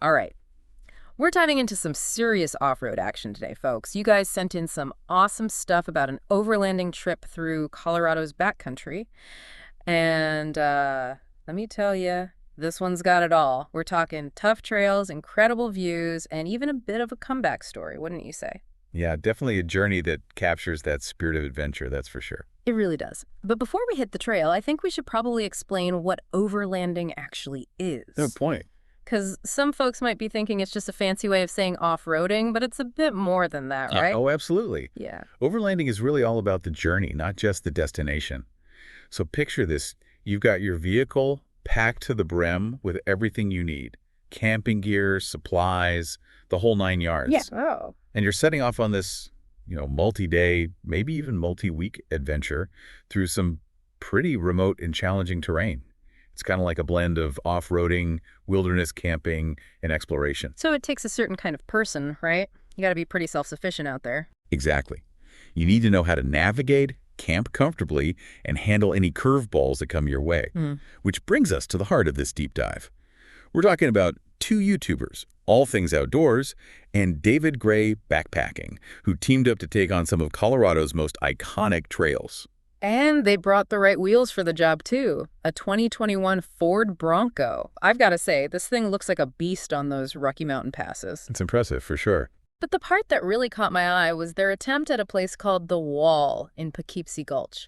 All right. We're diving into some serious off-road action today, folks. You guys sent in some awesome stuff about an overlanding trip through Colorado's backcountry. And let me tell you, this one's got it all. We're talking tough trails, incredible views, and even a bit of a comeback story, wouldn't you say? Yeah, definitely a journey that captures that spirit of adventure, that's for sure. It really does. But before we hit the trail, I think we should probably explain what overlanding actually No is. point. Because some folks might be thinking it's just a fancy way of saying off-roading, but it's a bit more than that, right? Oh, absolutely. Yeah. Overlanding is really all about the journey, not just the destination. So picture this. You've got your vehicle packed to the brim with everything you need. Camping gear, supplies, the whole nine Yeah. yards. Oh. And you're setting off on this, multi-day, maybe even multi-week adventure through some pretty remote and challenging terrain. It's kind of like a blend of off-roading, wilderness camping, and exploration. So it takes a certain kind of person, right? You got to be pretty self-sufficient out there. Exactly. You need to know how to navigate, camp comfortably, and handle any curveballs that come your way. Which brings us to the heart of this deep dive. We're talking about two YouTubers, All Things Outdoors, and David Gray Backpacking, who teamed up to take on some of Colorado's most iconic trails. And they brought the right wheels for the job, too. A 2021 Ford Bronco. I've got to say, this thing looks like a beast on those Rocky Mountain passes. It's impressive, for sure. But the part that really caught my eye was their attempt at a place called The Wall in Poughkeepsie Gulch.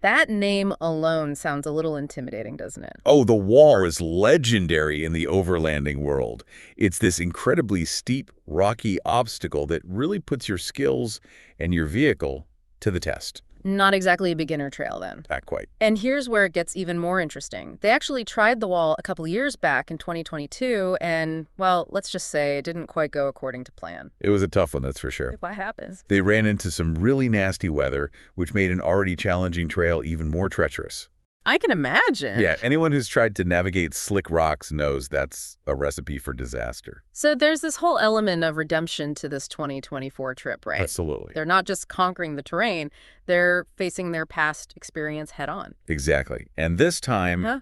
That name alone sounds a little intimidating, doesn't it? Oh, the wall is legendary in the overlanding world. It's this incredibly steep, rocky obstacle that really puts your skills and your vehicle to the test. Not exactly a beginner trail, then. Not quite. And here's where it gets even more interesting. They actually tried the wall a couple years back in 2022, and, well, let's just say it didn't quite go according to plan. It was a tough one, that's for sure. What happens? They ran into some really nasty weather, which made an already challenging trail even more treacherous. I can imagine. Yeah, anyone who's tried to navigate slick rocks knows that's a recipe for disaster. So there's this whole element of redemption to this 2024 trip, right? Absolutely. They're not just conquering the terrain, they're facing their past experience head on. Exactly. And this time, Huh?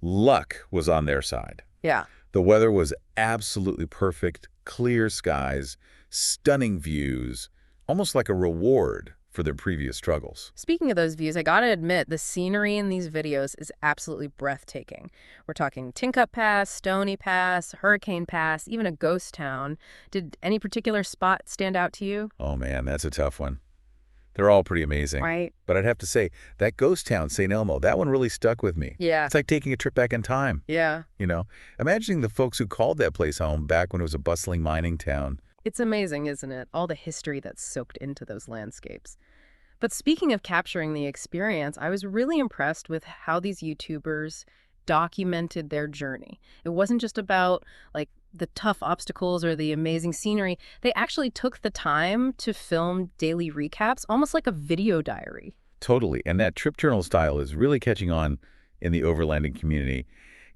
luck was on their side. Yeah. The weather was absolutely perfect, clear skies, stunning views, almost like a reward for their previous struggles. Speaking of those views, I gotta admit, the scenery in these videos is absolutely breathtaking. We're talking Tincup Pass, Stony Pass, Hurricane Pass, even a ghost town. Did any particular spot stand out to you? Oh man, that's a tough one. They're all pretty amazing. Right? But I'd have to say, that ghost town, St. Elmo, that one really stuck with me. Yeah. It's like taking a trip back in time, Yeah. Imagining the folks who called that place home back when it was a bustling mining town. It's amazing, isn't it? All the history that's soaked into those landscapes. But speaking of capturing the experience, I was really impressed with how these YouTubers documented their journey. It wasn't just about like the tough obstacles or the amazing scenery. They actually took the time to film daily recaps, almost like a video diary. Totally. And that trip journal style is really catching on in the overlanding community.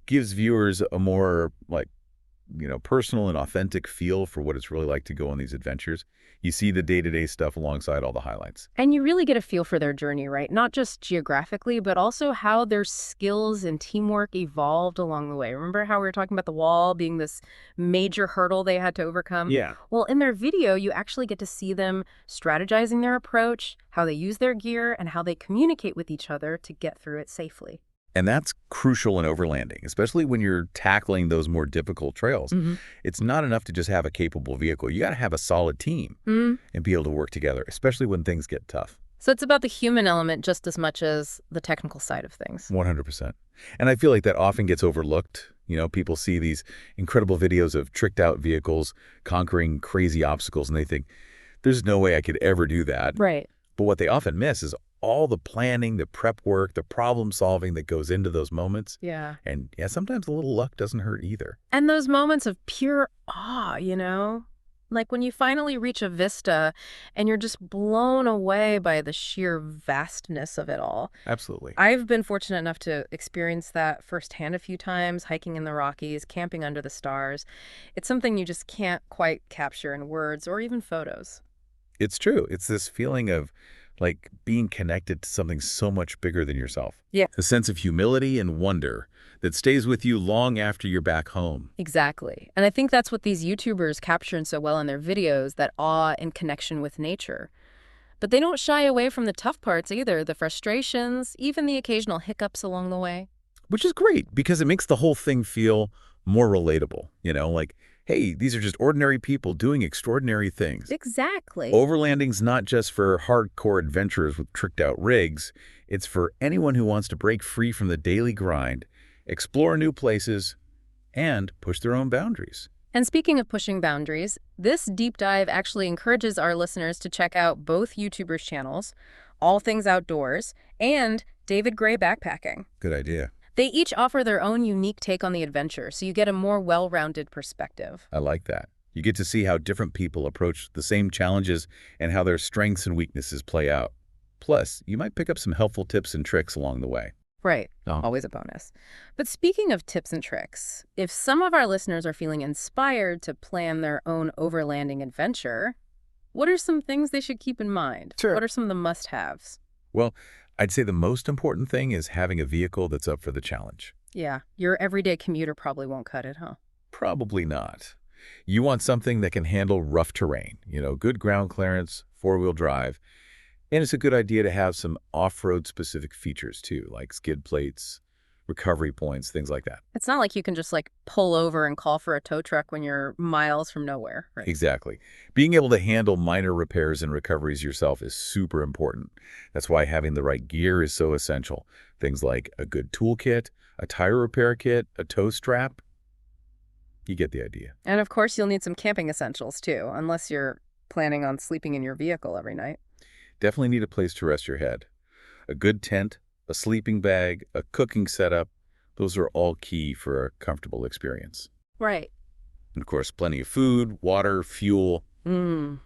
Gives viewers a more personal and authentic feel for what it's really like to go on these adventures. You see the day-to-day stuff alongside all the highlights. And you really get a feel for their journey, right? Not just geographically, but also how their skills and teamwork evolved along the way. Remember how we were talking about the wall being this major hurdle they had to overcome? Yeah. Well, in their video, you actually get to see them strategizing their approach, how they use their gear, and how they communicate with each other to get through it safely. And that's crucial in overlanding, especially when you're tackling those more difficult trails. It's not enough to just have a capable vehicle. You got to have a solid team and be able to work together, especially when things get tough. So it's about the human element just as much as the technical side of things. 100%. And I feel like that often gets overlooked. People see these incredible videos of tricked out vehicles conquering crazy obstacles, and they think, there's no way I could ever do that. Right. But what they often miss is all the planning, the prep work, the problem solving that goes into those moments. Yeah. And yeah, sometimes a little luck doesn't hurt either. And those moments of pure awe, like when you finally reach a vista and you're just blown away by the sheer vastness of it all. Absolutely. I've been fortunate enough to experience that firsthand a few times, hiking in the Rockies, camping under the stars. It's something you just can't quite capture in words or even photos. It's true. It's this feeling of like being connected to something so much bigger than yourself. Yeah. A sense of humility and wonder that stays with you long after you're back home. Exactly. And I think that's what these YouTubers capture so well in their videos, that awe and connection with nature. But they don't shy away from the tough parts either, the frustrations, even the occasional hiccups along the way. Which is great because it makes the whole thing feel more relatable. Like, hey, these are just ordinary people doing extraordinary things. Exactly. Overlanding's not just for hardcore adventurers with tricked-out rigs. It's for anyone who wants to break free from the daily grind, explore new places, and push their own boundaries. And speaking of pushing boundaries, this deep dive actually encourages our listeners to check out both YouTubers' channels, All Things Outdoors and David Gray Backpacking. Good idea. They each offer their own unique take on the adventure, so you get a more well-rounded perspective. I like that. You get to see how different people approach the same challenges and how their strengths and weaknesses play out. Plus, you might pick up some helpful tips and tricks along the way. Right. Oh. Always a bonus. But speaking of tips and tricks, if some of our listeners are feeling inspired to plan their own overlanding adventure, what are some things they should keep in mind? Sure. What are some of the must-haves? Well, I'd say the most important thing is having a vehicle that's up for the challenge. Yeah, your everyday commuter probably won't cut it, huh? Probably not. You want something that can handle rough terrain, good ground clearance, four-wheel drive. And it's a good idea to have some off-road specific features too, like skid plates, recovery points, things like that. It's not like you can just pull over and call for a tow truck when you're miles from nowhere, right? Exactly. Being able to handle minor repairs and recoveries yourself is super important. That's why having the right gear is so essential. Things like a good toolkit, a tire repair kit, a tow strap. You get the idea. And of course, you'll need some camping essentials too, unless you're planning on sleeping in your vehicle every night. Definitely need a place to rest your head. A good tent, a sleeping bag, a cooking setup, those are all key for a comfortable experience. Right. And of course, plenty of food, water, fuel. Mm.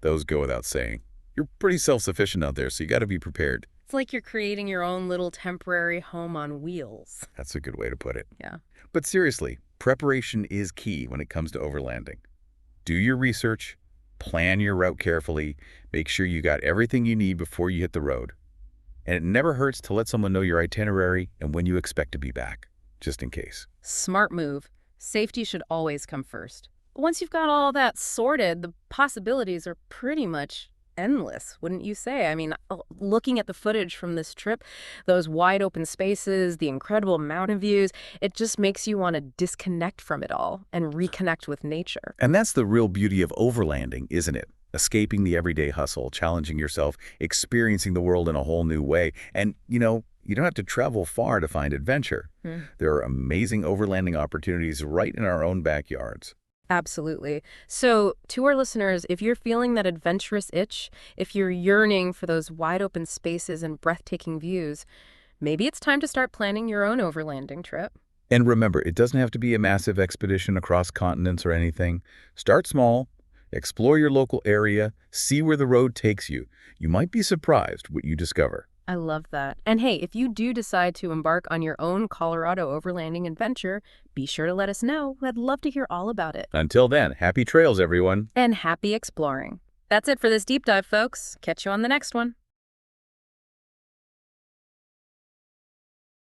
Those go without saying. You're pretty self-sufficient out there, so you got to be prepared. It's like you're creating your own little temporary home on wheels. That's a good way to put it. Yeah. But seriously, preparation is key when it comes to overlanding. Do your research, plan your route carefully, make sure you got everything you need before you hit the road. And it never hurts to let someone know your itinerary and when you expect to be back, just in case. Smart move. Safety should always come first. Once you've got all that sorted, the possibilities are pretty much endless, wouldn't you say? I mean, looking at the footage from this trip, those wide open spaces, the incredible mountain views, it just makes you want to disconnect from it all and reconnect with nature. And that's the real beauty of overlanding, isn't it? Escaping the everyday hustle, challenging yourself, experiencing the world in a whole new way. And, you don't have to travel far to find adventure. There are amazing overlanding opportunities right in our own backyards. Absolutely. So to our listeners, if you're feeling that adventurous itch, if you're yearning for those wide open spaces and breathtaking views, maybe it's time to start planning your own overlanding trip. And remember, it doesn't have to be a massive expedition across continents or anything. Start small, explore your local area, see where the road takes you. You might be surprised what you discover. I love that. And hey, if you do decide to embark on your own Colorado overlanding adventure, be sure to let us know. I'd love to hear all about it. Until then, happy trails, everyone. And happy exploring. That's it for this deep dive, folks. Catch you on the next one.